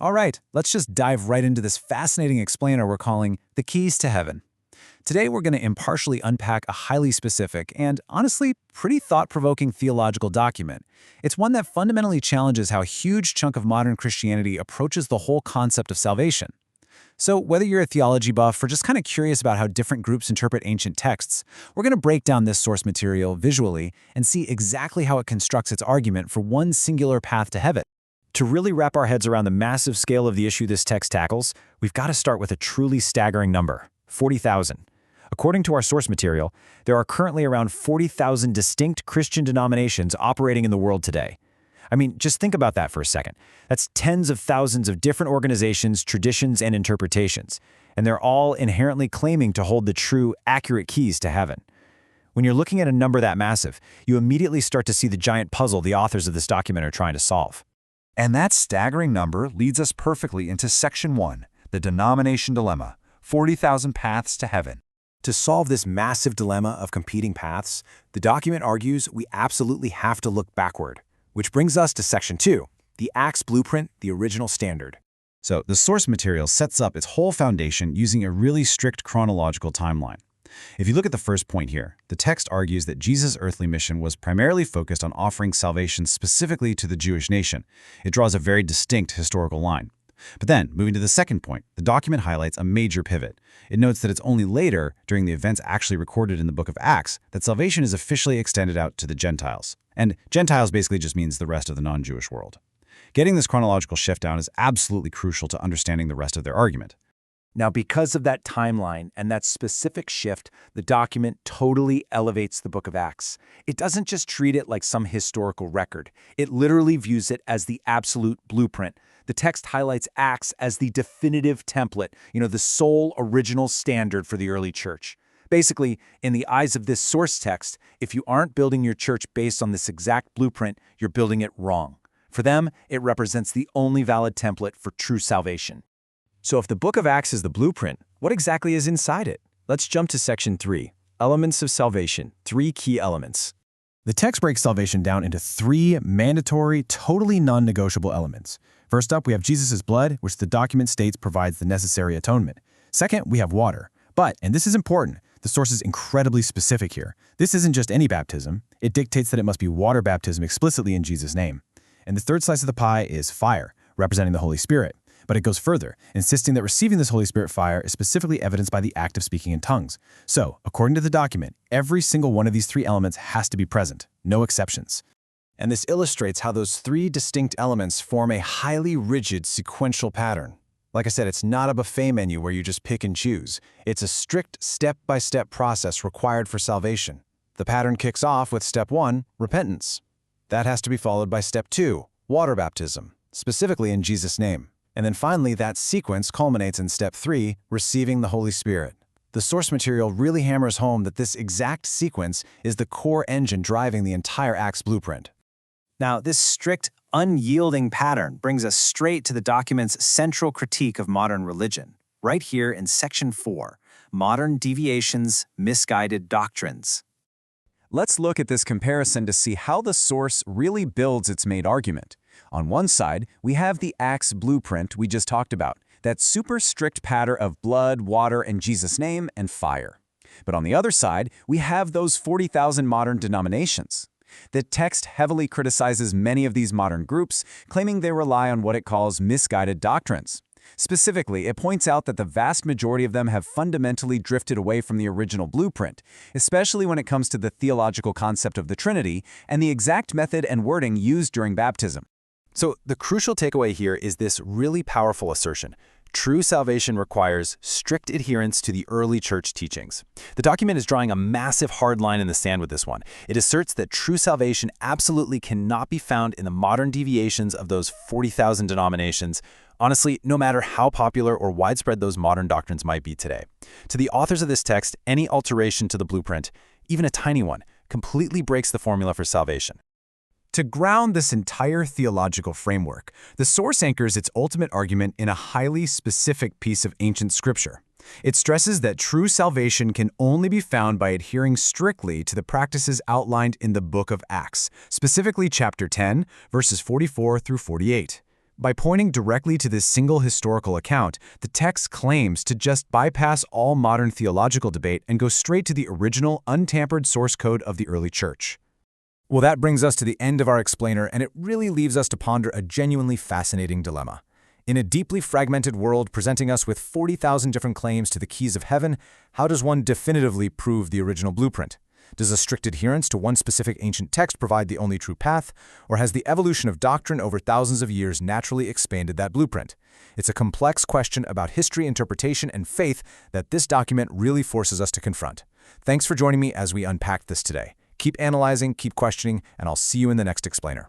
All right, let's just dive right into this fascinating explainer we're calling The Keys to Heaven. Today we're going to impartially unpack a highly specific and, honestly, pretty thought-provoking theological document. It's one that fundamentally challenges how a huge chunk of modern Christianity approaches the whole concept of salvation. So whether you're a theology buff or just kind of curious about how different groups interpret ancient texts, we're going to break down this source material visually and see exactly how it constructs its argument for one singular path to heaven. To really wrap our heads around the massive scale of the issue this text tackles, we've got to start with a truly staggering number, 40,000. According to our source material, there are currently around 40,000 distinct Christian denominations operating in the world today. I mean, just think about that for a second. That's tens of thousands of different organizations, traditions, and interpretations, and they're all inherently claiming to hold the true, accurate keys to heaven. When you're looking at a number that massive, you immediately start to see the giant puzzle the authors of this document are trying to solve. And that staggering number leads us perfectly into Section 1, the denomination dilemma, 40,000 paths to heaven. To solve this massive dilemma of competing paths, the document argues we absolutely have to look backward, which brings us to Section 2, the Acts blueprint, the original standard. So the source material sets up its whole foundation using a really strict chronological timeline. If you look at the first point here, the text argues that Jesus' earthly mission was primarily focused on offering salvation specifically to the Jewish nation. It draws a very distinct historical line. But then, moving to the second point, the document highlights a major pivot. It notes that it's only later, during the events actually recorded in the book of Acts, that salvation is officially extended out to the Gentiles. And Gentiles basically just means the rest of the non-Jewish world. Getting this chronological shift down is absolutely crucial to understanding the rest of their argument. Now, because of that timeline and that specific shift, the document totally elevates the book of Acts. It doesn't just treat it like some historical record. It literally views it as the absolute blueprint. The text highlights Acts as the definitive template, the sole original standard for the early church. Basically, in the eyes of this source text, if you aren't building your church based on this exact blueprint, you're building it wrong. For them, it represents the only valid template for true salvation. So if the book of Acts is the blueprint, what exactly is inside it? Let's jump to Section 3, Elements of Salvation, 3 key elements. The text breaks salvation down into 3 mandatory, totally non-negotiable elements. First up, we have Jesus' blood, which the document states provides the necessary atonement. Second, we have water. But, and this is important, the source is incredibly specific here. This isn't just any baptism. It dictates that it must be water baptism explicitly in Jesus' name. And the third slice of the pie is fire, representing the Holy Spirit. But it goes further, insisting that receiving this Holy Spirit fire is specifically evidenced by the act of speaking in tongues. So, according to the document, every single one of these 3 elements has to be present, no exceptions. And this illustrates how those 3 distinct elements form a highly rigid sequential pattern. Like I said, it's not a buffet menu where you just pick and choose. It's a strict step-by-step process required for salvation. The pattern kicks off with step 1, repentance. That has to be followed by step 2, water baptism, specifically in Jesus' name. And then finally, that sequence culminates in step 3, receiving the Holy Spirit. The source material really hammers home that this exact sequence is the core engine driving the entire Acts blueprint. Now, this strict, unyielding pattern brings us straight to the document's central critique of modern religion, right here in Section 4, Modern Deviations, Misguided Doctrines. Let's look at this comparison to see how the source really builds its main argument. On one side, we have the Acts blueprint we just talked about, that super strict pattern of blood, water, and Jesus' name, and fire. But on the other side, we have those 40,000 modern denominations. The text heavily criticizes many of these modern groups, claiming they rely on what it calls misguided doctrines. Specifically, it points out that the vast majority of them have fundamentally drifted away from the original blueprint, especially when it comes to the theological concept of the Trinity and the exact method and wording used during baptism. So the crucial takeaway here is this really powerful assertion. True salvation requires strict adherence to the early church teachings. The document is drawing a massive hard line in the sand with this one. It asserts that true salvation absolutely cannot be found in the modern deviations of those 40,000 denominations, honestly, no matter how popular or widespread those modern doctrines might be today. To the authors of this text, any alteration to the blueprint, even a tiny one, completely breaks the formula for salvation. To ground this entire theological framework, the source anchors its ultimate argument in a highly specific piece of ancient scripture. It stresses that true salvation can only be found by adhering strictly to the practices outlined in the book of Acts, specifically chapter 10, verses 44 through 48. By pointing directly to this single historical account, the text claims to just bypass all modern theological debate and go straight to the original, untampered source code of the early church. Well, that brings us to the end of our explainer, and it really leaves us to ponder a genuinely fascinating dilemma. In a deeply fragmented world presenting us with 40,000 different claims to the keys of heaven, how does one definitively prove the original blueprint? Does a strict adherence to one specific ancient text provide the only true path, or has the evolution of doctrine over thousands of years naturally expanded that blueprint? It's a complex question about history, interpretation, and faith that this document really forces us to confront. Thanks for joining me as we unpack this today. Keep analyzing, keep questioning, and I'll see you in the next explainer.